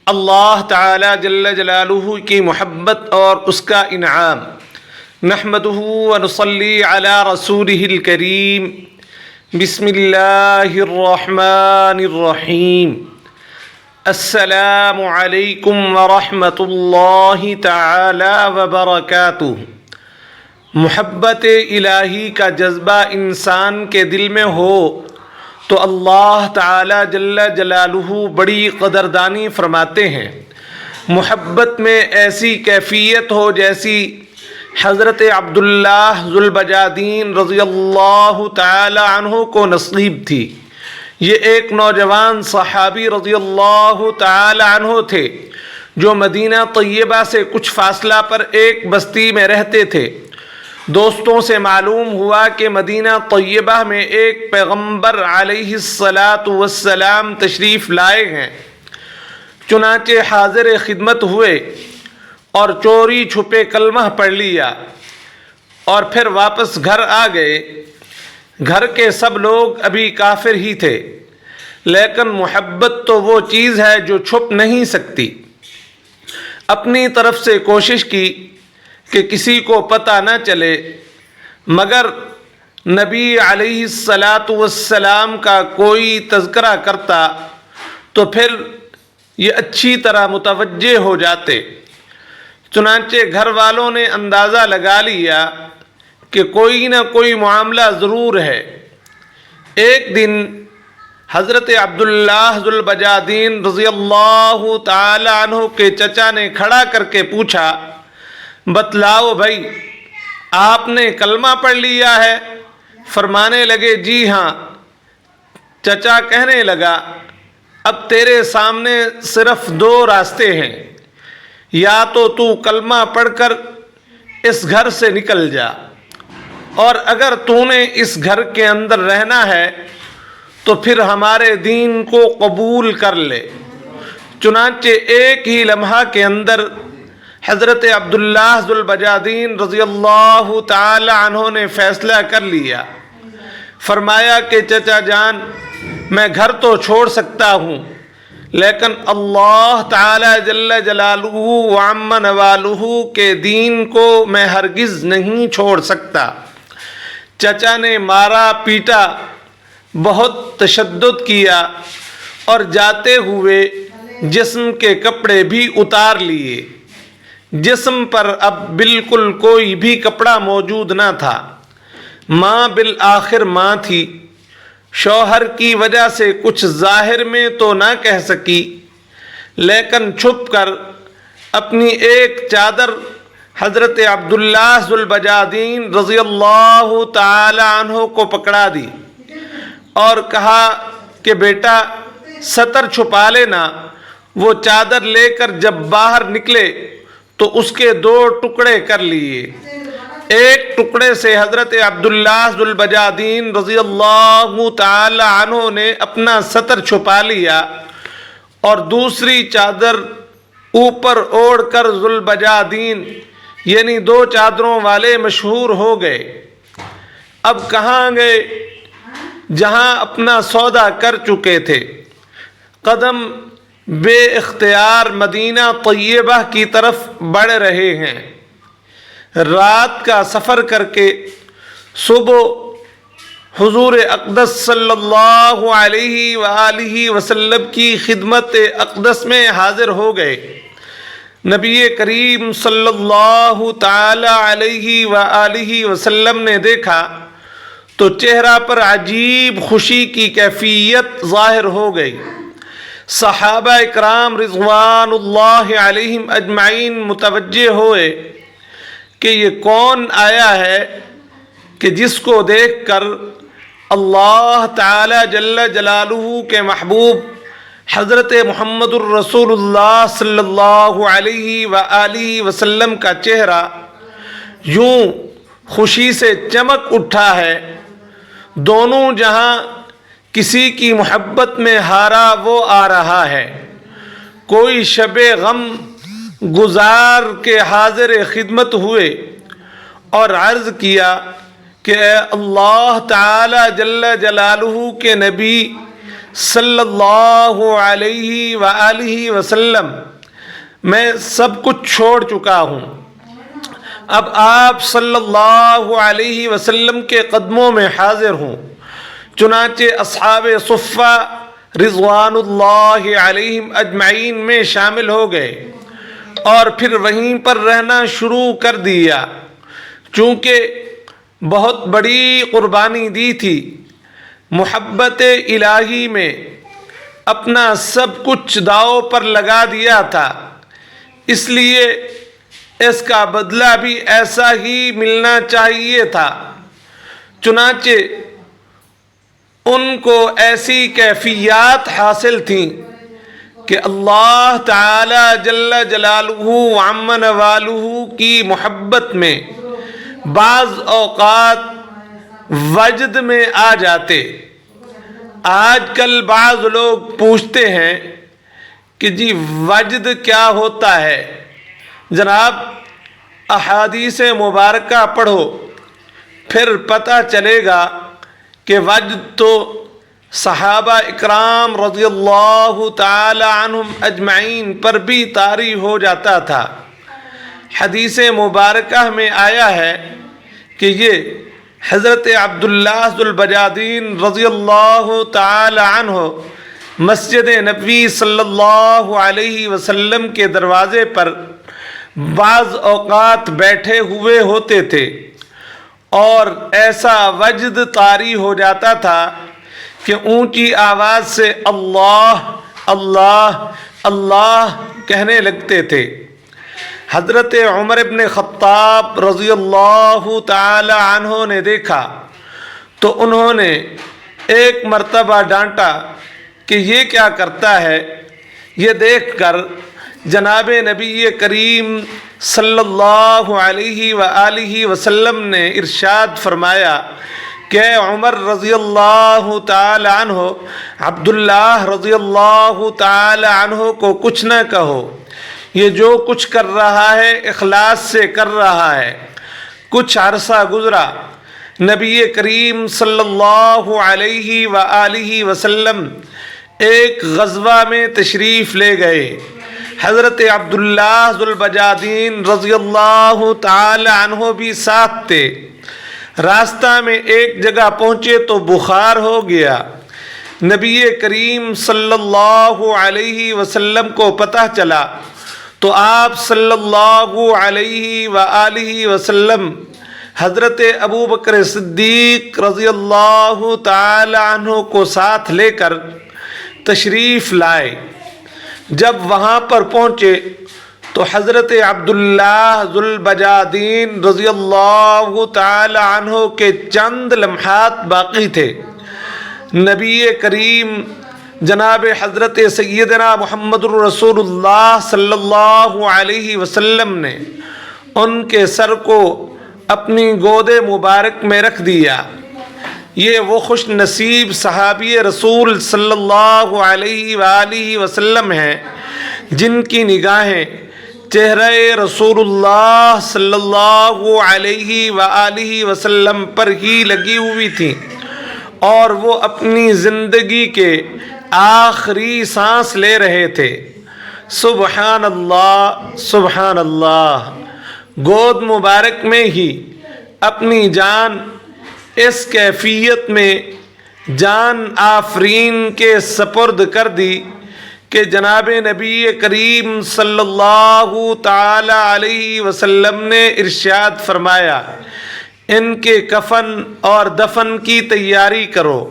اللہ تعالی جل جلالہ کی محبت اور اس کا انعام۔ نحمدہ و نصلی علی رسولہ الکریم۔ بسم اللہ الرحمن الرحیم۔ السلام علیکم ورحمۃ اللہ تعالی وبرکاتہ۔ محبت الہی کا جذبہ انسان کے دل میں ہو تو اللہ تعالی جل جلالہ بڑی قدردانی فرماتے ہیں۔ محبت میں ایسی کیفیت ہو جیسی حضرت عبداللہ ذوالبجادین رضی اللہ تعالی عنہ کو نصیب تھی۔ یہ ایک نوجوان صحابی رضی اللہ تعالی عنہ تھے جو مدینہ طیبہ سے کچھ فاصلہ پر ایک بستی میں رہتے تھے۔ دوستوں سے معلوم ہوا کہ مدینہ طیبہ میں ایک پیغمبر علیہ السلام تشریف لائے ہیں۔ چنانچہ حاضر خدمت ہوئے اور چوری چھپے کلمہ پڑھ لیا اور پھر واپس گھر آ گئے۔ گھر کے سب لوگ ابھی کافر ہی تھے، لیکن محبت تو وہ چیز ہے جو چھپ نہیں سکتی۔ اپنی طرف سے کوشش کی کہ کسی کو پتہ نہ چلے، مگر نبی علیہ السلام کا کوئی تذکرہ کرتا تو پھر یہ اچھی طرح متوجہ ہو جاتے۔ چنانچہ گھر والوں نے اندازہ لگا لیا کہ کوئی نہ کوئی معاملہ ضرور ہے۔ ایک دن حضرت عبداللہ ذوالبجادین رضی اللہ تعالی عنہ کے چچا نے کھڑا کر کے پوچھا، بتلاؤ بھائی، آپ نے کلمہ پڑھ لیا ہے؟ فرمانے لگے، جی ہاں۔ چچا کہنے لگا، اب تیرے سامنے صرف دو راستے ہیں، یا تو کلمہ پڑھ کر اس گھر سے نکل جا، اور اگر تو نے اس گھر کے اندر رہنا ہے تو پھر ہمارے دین کو قبول کر لے۔ چنانچہ ایک ہی لمحہ کے اندر حضرت عبداللہ ذوالبجادین رضی اللہ تعالی عنہ نے فیصلہ کر لیا۔ فرمایا کہ چچا جان، میں گھر تو چھوڑ سکتا ہوں، لیکن اللہ تعالی جل جلالہ وعم نوالہ کے دین کو میں ہرگز نہیں چھوڑ سکتا۔ چچا نے مارا پیٹا، بہت تشدد کیا اور جاتے ہوئے جسم کے کپڑے بھی اتار لیے۔ جسم پر اب بالکل کوئی بھی کپڑا موجود نہ تھا۔ ماں بالآخر ماں تھی، شوہر کی وجہ سے کچھ ظاہر میں تو نہ کہہ سکی، لیکن چھپ کر اپنی ایک چادر حضرت عبداللہ ذوالبجادین رضی اللہ تعالی عنہ کو پکڑا دی اور کہا کہ بیٹا ستر چھپا لینا۔ وہ چادر لے کر جب باہر نکلے تو اس کے دو ٹکڑے کر لیے۔ ایک ٹکڑے سے حضرت عبداللہ ذوالبجادین رضی اللہ تعالی عنہ نے اپنا ستر چھپا لیا اور دوسری چادر اوپر اوڑھ کر ذوالبجادین یعنی دو چادروں والے مشہور ہو گئے۔ اب کہاں گئے؟ جہاں اپنا سودا کر چکے تھے۔ قدم بے اختیار مدینہ طیبہ کی طرف بڑھ رہے ہیں۔ رات کا سفر کر کے صبح حضور اقدس صلی اللہ علیہ وآلہ وسلم کی خدمت اقدس میں حاضر ہو گئے۔ نبی کریم صلی اللہ تعالی علیہ وآلہ وسلم نے دیکھا تو چہرہ پر عجیب خوشی کی کیفیت ظاہر ہو گئی۔ صحابہ اکرام رضوان اللہ علیہم اجمعین متوجہ ہوئے کہ یہ کون آیا ہے کہ جس کو دیکھ کر اللہ تعالی جل جلالہ کے محبوب حضرت محمد الرسول اللہ صلی اللہ علیہ وآلہ وسلم کا چہرہ یوں خوشی سے چمک اٹھا ہے۔ دونوں جہاں کسی کی محبت میں ہارا وہ آ رہا ہے۔ کوئی شب غم گزار کے حاضر خدمت ہوئے اور عرض کیا کہ اے اللہ تعالی جل جلالہ کے نبی صلی اللہ علیہ وآلہ وسلم میں سب کچھ چھوڑ چکا ہوں، اب آپ صلی اللہ علیہ وسلم کے قدموں میں حاضر ہوں۔ چنانچہ اصحاب صفہ رضوان اللہ علیہم اجمعین میں شامل ہو گئے اور پھر وہیں پر رہنا شروع کر دیا۔ چونکہ بہت بڑی قربانی دی تھی، محبت الہی میں اپنا سب کچھ داؤ پر لگا دیا تھا، اس لیے اس کا بدلہ بھی ایسا ہی ملنا چاہیے تھا۔ چنانچہ ان کو ایسی کیفیات حاصل تھیں کہ اللہ تعالی جل جلالہ وعم نوالہ کی محبت میں بعض اوقات وجد میں آ جاتے۔ آج کل بعض لوگ پوچھتے ہیں کہ جی وجد کیا ہوتا ہے؟ جناب احادیث مبارکہ پڑھو، پھر پتہ چلے گا کہ وجد تو صحابہ اکرام رضی اللہ تعالی عنہم اجمعین پر بھی طاری ہو جاتا تھا۔ حدیث مبارکہ میں آیا ہے کہ یہ حضرت عبداللہ ذو البجادین رضی اللہ تعالی عنہ مسجد نبوی صلی اللہ علیہ وسلم کے دروازے پر بعض اوقات بیٹھے ہوئے ہوتے تھے اور ایسا وجد طاری ہو جاتا تھا کہ اونچی آواز سے اللہ اللہ اللہ کہنے لگتے تھے۔ حضرت عمر ابن خطاب رضی اللہ تعالی عنہ نے دیکھا تو انہوں نے ایک مرتبہ ڈانٹا کہ یہ کیا کرتا ہے۔ یہ دیکھ کر جناب نبی کریم صلی اللہ علیہ وآلہ وسلم نے ارشاد فرمایا کہ اے عمر رضی اللہ تعالی عنہ، عبداللہ رضی اللہ تعالی عنہ کو کچھ نہ کہو، یہ جو کچھ کر رہا ہے اخلاص سے کر رہا ہے۔ کچھ عرصہ گزرا، نبی کریم صلی اللہ علیہ وآلہ وسلم ایک غزوہ میں تشریف لے گئے۔ حضرت عبداللہ ذو البجادین رضی اللہ تعالی عنہ بھی ساتھ تھے۔ راستہ میں ایک جگہ پہنچے تو بخار ہو گیا۔ نبی کریم صلی اللہ علیہ وسلم کو پتہ چلا تو آپ صلی اللہ علیہ وآلہ وسلم حضرت ابو بکر صدیق رضی اللہ تعالی عنہ کو ساتھ لے کر تشریف لائے۔ جب وہاں پر پہنچے تو حضرت عبداللہ ذو البجادین رضی اللہ تعالی عنہ کے چند لمحات باقی تھے۔ نبی کریم جناب حضرت سیدنا محمد الرسول اللہ صلی اللہ علیہ وسلم نے ان کے سر کو اپنی گود مبارک میں رکھ دیا۔ یہ وہ خوش نصیب صحابی رسول صلی اللہ علیہ وآلہ وسلم ہیں جن کی نگاہیں چہرہ رسول اللہ صلی اللہ علیہ وآلہ وسلم پر ہی لگی ہوئی تھیں اور وہ اپنی زندگی کے آخری سانس لے رہے تھے۔ سبحان اللہ سبحان اللہ، گود مبارک میں ہی اپنی جان اس کیفیت میں جان آفرین کے سپرد کر دی کہ جناب نبی کریم صلی اللہ تعالی علیہ وسلم نے ارشاد فرمایا ان کے کفن اور دفن کی تیاری کرو۔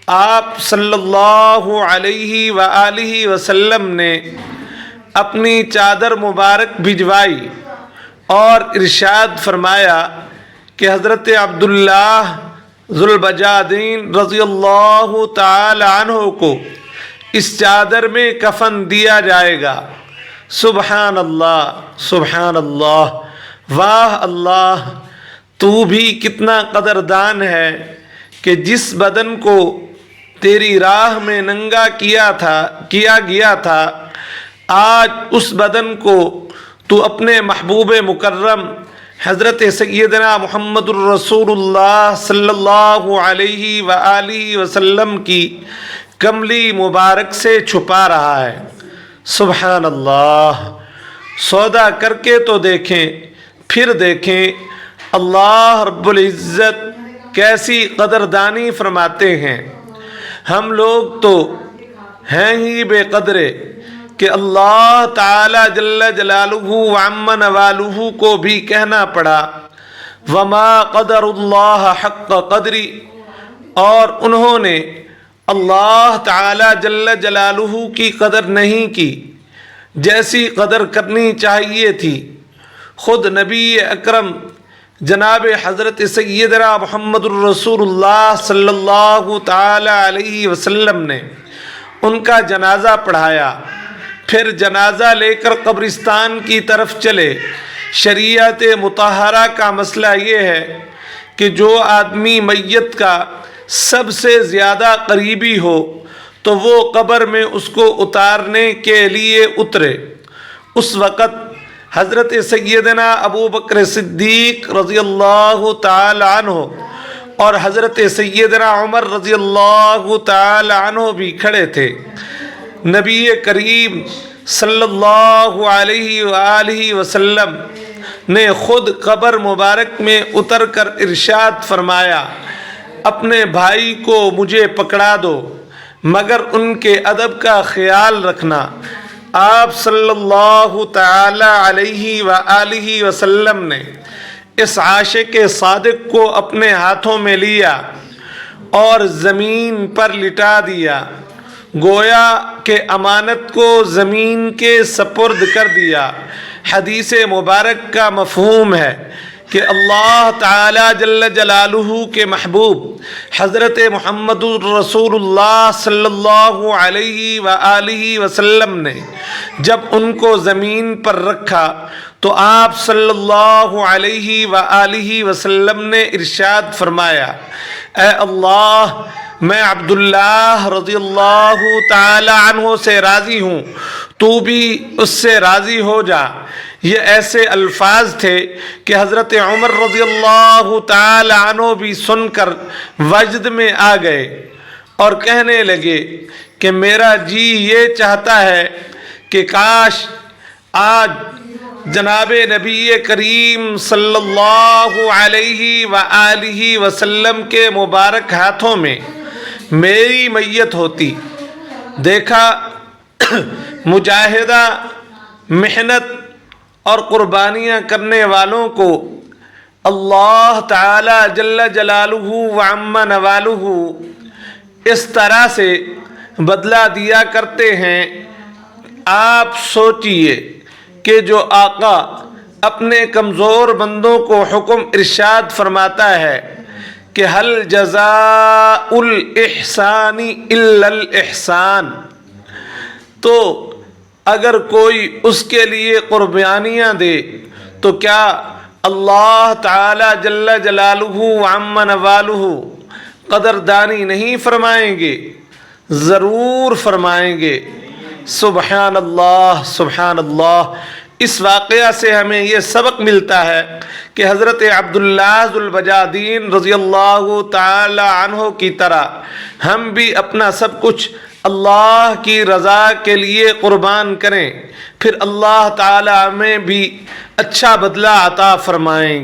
آپ صلی اللہ علیہ وآلہ وسلم نے اپنی چادر مبارک بھجوائی اور ارشاد فرمایا کہ حضرت عبداللہ ذو البجادین رضی اللہ تعالی عنہ کو اس چادر میں کفن دیا جائے گا۔ سبحان اللہ سبحان اللہ، واہ اللہ، تو بھی کتنا قدردان ہے کہ جس بدن کو تیری راہ میں ننگا کیا گیا تھا، آج اس بدن کو تو اپنے محبوب مکرم حضرت سیدنا محمد الرسول اللہ صلی اللہ علیہ وآلہ وسلم کی کملی مبارک سے چھپا رہا ہے۔ سبحان اللہ۔ سودا کر کے تو دیکھیں، پھر دیکھیں اللہ رب العزت کیسی قدردانی فرماتے ہیں۔ ہم لوگ تو ہیں ہی بے قدرے کہ اللہ تعالی جل جلالہ وعم نوالہ کو بھی کہنا پڑا وما قدر اللہ حق قدری، اور انہوں نے اللہ تعالی جل جلالہ کی قدر نہیں کی جیسی قدر کرنی چاہیے تھی۔ خود نبی اکرم جناب حضرت سیدنا محمد الرسول اللہ صلی اللہ تعالی علیہ وسلم نے ان کا جنازہ پڑھایا، پھر جنازہ لے کر قبرستان کی طرف چلے۔ شریعت مطہرہ کا مسئلہ یہ ہے کہ جو آدمی میت کا سب سے زیادہ قریبی ہو تو وہ قبر میں اس کو اتارنے کے لیے اترے۔ اس وقت حضرت سیدنا ابو بکر صدیق رضی اللہ تعالی عنہ اور حضرت سیدنا عمر رضی اللہ تعالی عنہ بھی کھڑے تھے۔ نبی کریم صلی اللہ علیہ وآلہ وسلم نے خود قبر مبارک میں اتر کر ارشاد فرمایا، اپنے بھائی کو مجھے پکڑا دو مگر ان کے ادب کا خیال رکھنا۔ آپ صلی اللہ تعالی علیہ وآلہ وسلم نے اس عاشق صادق کو اپنے ہاتھوں میں لیا اور زمین پر لٹا دیا، گویا کہ امانت کو زمین کے سپرد کر دیا۔ حدیث مبارک کا مفہوم ہے کہ اللہ تعالی جل جلالہ کے محبوب حضرت محمد الرسول اللہ صلی اللہ علیہ وآلہ وسلم نے جب ان کو زمین پر رکھا تو آپ صلی اللہ علیہ وآلہ وسلم نے ارشاد فرمایا، اے اللہ میں عبداللہ رضی اللہ تعالی عنہ سے راضی ہوں، تو بھی اس سے راضی ہو جا۔ یہ ایسے الفاظ تھے کہ حضرت عمر رضی اللہ تعالی عنہ بھی سن کر وجد میں آ گئے اور کہنے لگے کہ میرا جی یہ چاہتا ہے کہ کاش آج جناب نبی کریم صلی اللہ علیہ وآلہ وسلم کے مبارک ہاتھوں میں میری میت ہوتی۔ دیکھا مجاہدہ، محنت اور قربانیاں کرنے والوں کو اللہ تعالی جل جلالہ وعم نوالہ اس طرح سے بدلہ دیا کرتے ہیں۔ آپ سوچئے کہ جو آقا اپنے کمزور بندوں کو حکم ارشاد فرماتا ہے کہ حل جزاء الاحسان الا الاحسان، تو اگر کوئی اس کے لیے قربانیاں دے تو کیا اللہ تعالی جل جلالہ وعم نوالہ قدردانی نہیں فرمائیں گے؟ ضرور فرمائیں گے۔ سبحان اللہ، سبحان اللہ۔ اس واقعہ سے ہمیں یہ سبق ملتا ہے کہ حضرت عبداللہ ذو البجادین رضی اللہ تعالی عنہ کی طرح ہم بھی اپنا سب کچھ اللہ کی رضا کے لیے قربان کریں، پھر اللہ تعالی ہمیں بھی اچھا بدلہ عطا فرمائیں۔